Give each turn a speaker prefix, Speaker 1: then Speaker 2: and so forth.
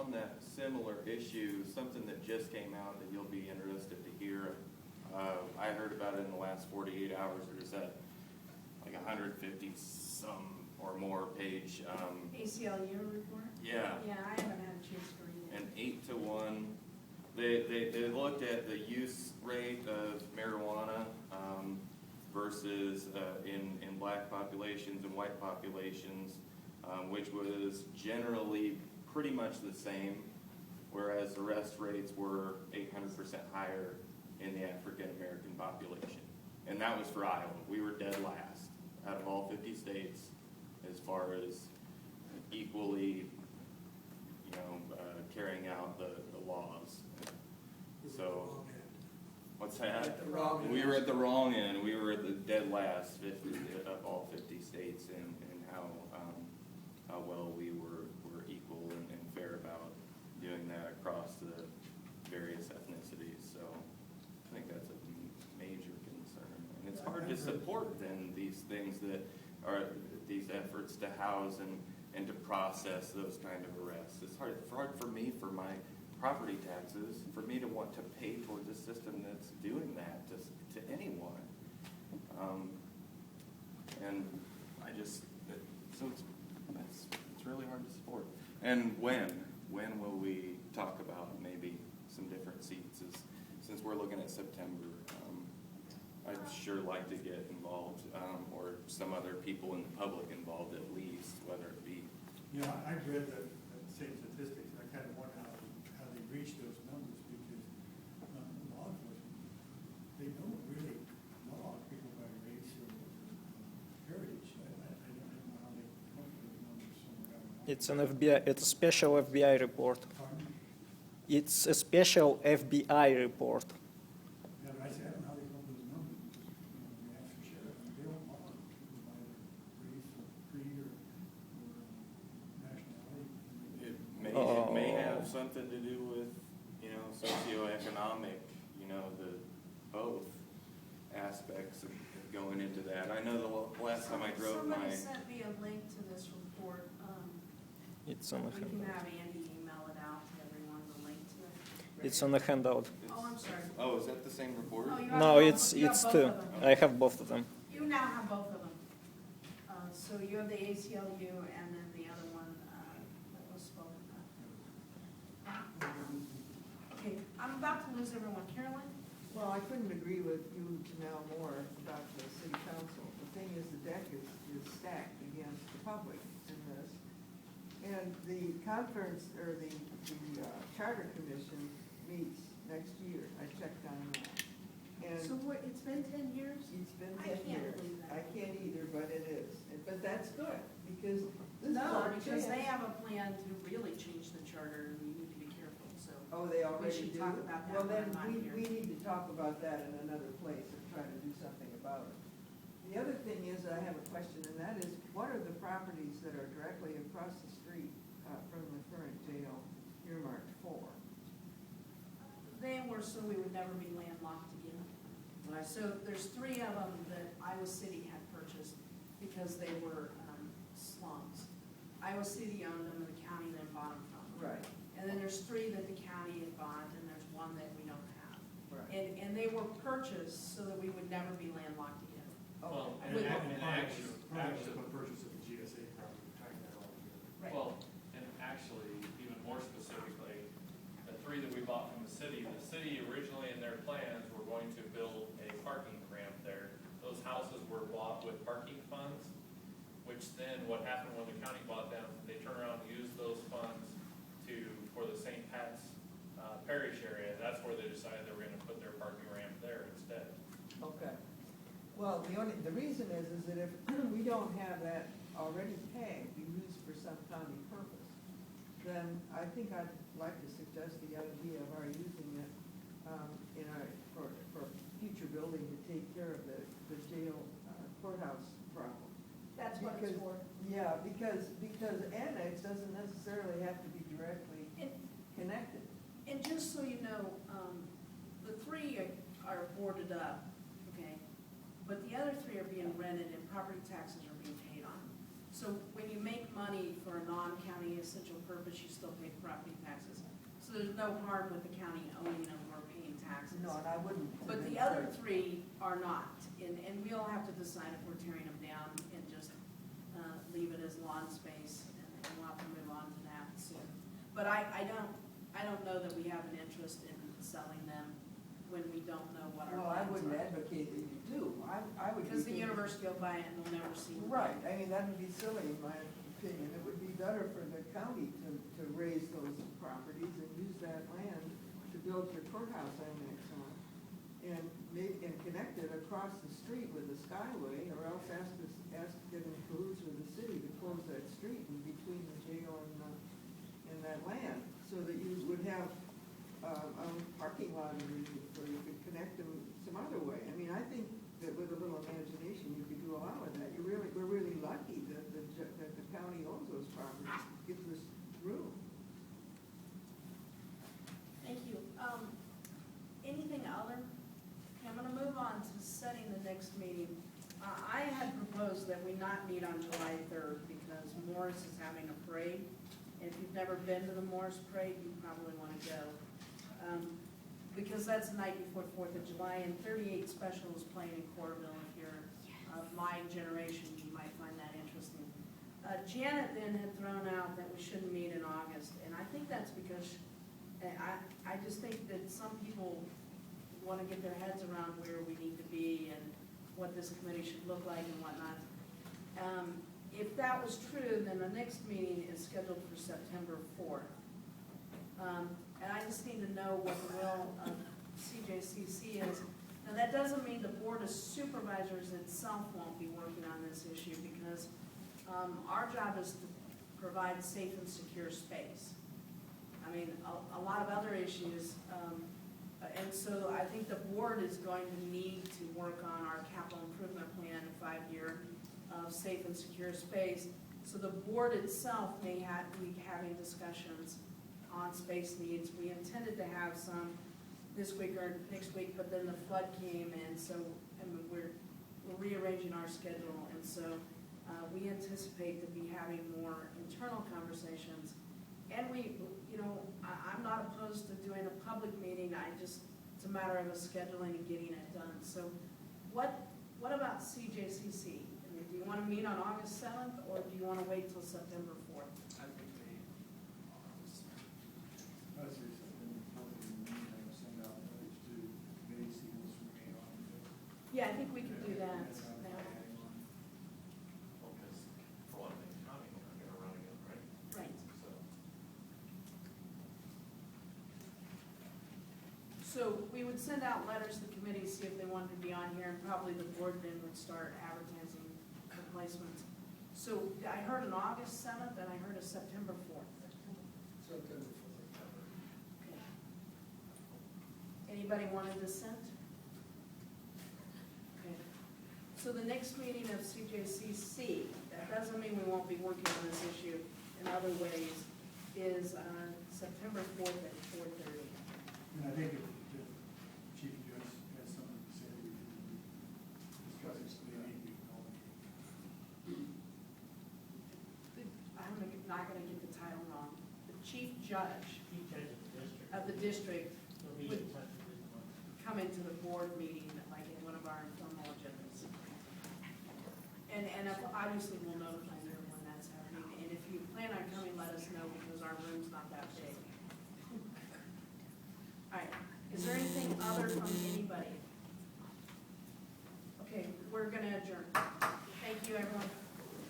Speaker 1: on that similar issue, something that just came out that you'll be interested to hear. I heard about it in the last 48 hours. There's that like 150 some or more page.
Speaker 2: ACLU report?
Speaker 1: Yeah.
Speaker 2: Yeah, I haven't had a chance to read it.
Speaker 1: An 8-to-1. They looked at the use rate of marijuana versus in black populations and white populations, which was generally pretty much the same, whereas arrest rates were 800% higher in the African American population. And that was for Iowa. We were dead last out of all 50 states as far as equally, carrying out the laws. So, what's that? We were at the wrong end. We were at the dead last 50 of all 50 states in how well we were equal and fair about doing that across the various ethnicities. So I think that's a major concern. And it's hard to support then these things that are these efforts to house and to process those kind of arrests. It's hard for me, for my property taxes, for me to want to pay towards a system that's doing that to anyone. And so it's really hard to support. And when will we talk about maybe some different seats? Since we're looking at September, I'd sure like to get involved, or some other people in the public involved at least, whether it be.
Speaker 3: Yeah, I've read the same statistics, and I kind of wonder how they reach those numbers, because law enforcement, they don't really log people by race or heritage. I don't know how they come up with those numbers somewhere else.
Speaker 4: It's an FBI. It's a special FBI report.
Speaker 3: Pardon?
Speaker 4: It's a special FBI report.
Speaker 3: Yeah, but I say, I don't know how they come up with those numbers, because, the Hampshire sheriff, they don't log people by their race or creed or nationality.
Speaker 1: It may have something to do with, socioeconomic, the both aspects of going into that. I know the last time I drove
Speaker 2: Somebody sent me a link to this report.
Speaker 4: It's on the
Speaker 2: We can
Speaker 4: handout.
Speaker 2: have Andy email it out to everyone, the link to it.
Speaker 4: It's on the handout.
Speaker 2: Oh, I'm sorry.
Speaker 1: Oh, is that the same report?
Speaker 2: Oh, you have
Speaker 4: No,
Speaker 2: both-
Speaker 4: it's
Speaker 2: you have
Speaker 4: it's
Speaker 2: both
Speaker 4: two.
Speaker 2: of them.
Speaker 4: I have both of them.
Speaker 2: You now have both of them. So you have the ACLU and then the other one that was spoken of. Okay, I'm about to lose everyone. Carolyn?
Speaker 5: Well, I couldn't agree with you now more about the city council. The thing is, the deck is stacked against the public in this. And the conference, or the charter commission meets next year. I checked on that. And
Speaker 2: So what, it's been 10 years?
Speaker 5: it's been
Speaker 2: I
Speaker 5: 10
Speaker 2: can't
Speaker 5: years.
Speaker 2: believe that.
Speaker 5: I can't either, but it is. But that's good, because this is
Speaker 2: No,
Speaker 5: our
Speaker 2: because
Speaker 5: chance.
Speaker 2: they have a plan to really change the charter and we need to be careful, so.
Speaker 5: Oh, they already
Speaker 2: should
Speaker 5: do?
Speaker 2: talk about that
Speaker 5: Well, then,
Speaker 2: when I'm
Speaker 5: we
Speaker 2: here.
Speaker 5: need to talk about that in another place and try to do something about it. The other thing is, I have a question, and that is, what are the properties that are directly across the street from the current jail earmarked for?
Speaker 2: They were so we would never be landlocked again. So there's 3 of them that Iowa City had purchased because they were slums. Iowa City owned them and the county then bought them from them.
Speaker 5: Right,
Speaker 2: And then there's 3 that the county had bought and there's 1 that we don't have.
Speaker 5: right.
Speaker 2: And they were purchased so that we would never be landlocked again.
Speaker 5: Oh,
Speaker 3: And
Speaker 2: With-
Speaker 3: actually,
Speaker 6: actually-
Speaker 3: the purchase of the GSA property, tying that all together.
Speaker 2: Right.
Speaker 6: Well, and actually, even more specifically, the 3 that we bought from the city originally in their plans were going to build a parking ramp there. Those houses were bought with parking funds, which then what happened when the county bought them, they turned around and used those funds for the St. Pat's Parish area. That's where they decided they were gonna put their parking ramp there instead.
Speaker 5: okay. Well, the reason is that if we don't have that already pegged, used for some county purpose, then I think I'd like to suggest the idea of our using it for future building to take care of the jail courthouse problem.
Speaker 2: That's what it's
Speaker 5: Because-
Speaker 2: for.
Speaker 5: Yeah, because annex doesn't necessarily have to be directly
Speaker 2: And,
Speaker 5: connected.
Speaker 2: and just so you know, the 3 are boarded up, okay? But the other 3 are being rented and property taxes are being paid on. So when you make money money for a non-county essential purpose, you still pay property taxes. So there's no harm with the county owning them or paying taxes.
Speaker 5: No, and I wouldn't.
Speaker 2: But the other three are not, and we'll have to decide if we're tearing them down and just leave it as lawn space, and we'll have to move on to that soon. But I don't know that we have an interest in selling them when we don't know what our
Speaker 5: Well, I
Speaker 2: plans
Speaker 5: wouldn't
Speaker 2: are.
Speaker 5: advocate that you do. I would.
Speaker 2: Because the
Speaker 5: be thinking-
Speaker 2: university will buy it and they'll never see it.
Speaker 5: Right, I mean, that would be silly in my opinion. It would be better for the county to raise those properties and use that land to build your courthouse annex on. And connect it across the street with the skyway, or else ask to get in cahoots with the city to close that street in between the jail and that land, so that you would have a parking lot underneath, where you could connect them some other way. I mean, I think that with a little imagination, you could do a lot with that. We're really lucky that the county owns those properties, gives us room.
Speaker 2: Thank you. Anything other? Okay, I'm gonna move on to setting the next meeting. I had proposed that we not meet on July 3rd because Morris is having a parade. And if you've never been to the Morris parade, you probably wanna go. Because that's the night before 4th of July, and 38 Special is playing in Corderville. If you're of my generation, you might find that interesting. Janet then had thrown out that we shouldn't meet in August, and I think that's because I just think that some people want to get their heads around where we need to be and what this committee should look like and whatnot. If that was true, then the next meeting is scheduled for September 4th. And I just need to know what the will of CJCC is. Now, that doesn't mean the Board of Supervisors itself won't be working on this issue, because our job is to provide safe and secure space. I mean, a lot of other issues, and so I think the board is going to need to work on our capital improvement plan, 5-year of safe and secure space. So the board itself may be having discussions on space needs. We intended to have some this week or next week, but then the flood came, and so we're rearranging our schedule, and so we anticipate to be having more internal conversations. And I'm not opposed to doing a public meeting. It's a matter of scheduling and getting it done. So what about CJCC? I mean, do you want to meet on August 7th, or do you want to wait till September 4th?
Speaker 6: I think
Speaker 3: I was just thinking before the meeting, I would send out letters to committee, see what's remaining on it.
Speaker 2: Yeah, I think we could do that.
Speaker 6: well, because for one thing, county, we're not gonna run again, right?
Speaker 2: Right. So we would send out letters to committees, see if they wanted to be on here, and probably the board then would start advertising replacements. So I heard an August 7th, and I heard a September 4th.
Speaker 3: September 4th.
Speaker 2: Okay. Anybody want to dissent? Okay. So the next meeting of CJCC, that doesn't mean we won't be working on this issue in other ways, is September 4th at 4:30.
Speaker 3: And I think if the chief judge has something to say, we can discuss this, maybe we can all.
Speaker 2: I'm not going to get the title wrong. The chief judge
Speaker 7: Chief judge of the district.
Speaker 2: of the district
Speaker 7: Will be in touch with the board.
Speaker 2: come into the board meeting, like in one of our informal agendas. And obviously we'll notify you when that's happening, and if you plan on coming, let us know, because our room's not that big. All right, is there anything other from anybody? Okay, we're gonna adjourn. Thank you, everyone.